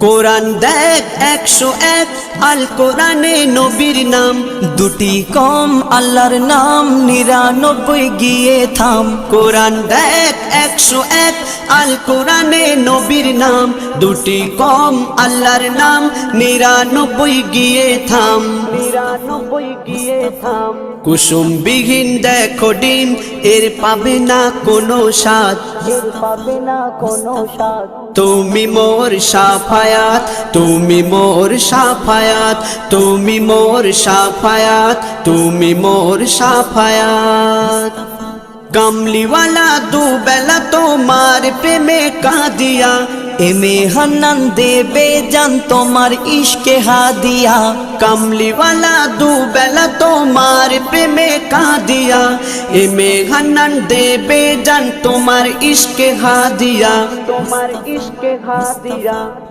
কোরআন দেখ 101 আল কোরআনে নবীর নাম, দুটি কম আল্লাহর নাম 99 গিয়ে থাম। কোরআন দেখ 101 আল কোরআনে নবীর নাম, দুটি কম আল্লাহর নাম 99 গিয়ে থাম। 99 গিয়ে থাম। কুসুম বিহীন দেখো ডিম, এর পাবে না কোনো স্বাদ, এর পাবে না কোনো স্বাদ। তুমি মোর শাফায়াত, তুমি মোর শাফায়াত, তুমি মোর শাফায়াত, তুমি মোর শাফায়াত। কামলিওয়ালা দুবেলা তোমার প্রেমে কাঁদিয়া, এমে হান্নান দেবে জান তোমার ইশকে হাদিয়া। কামলিওয়ালা দুবেলা তোমার প্রেমে কাঁদিয়া, এমে হান্নান দেবে জান তোমার ইশকে হাদিয়া, তোমার ইশকে হাদিয়া।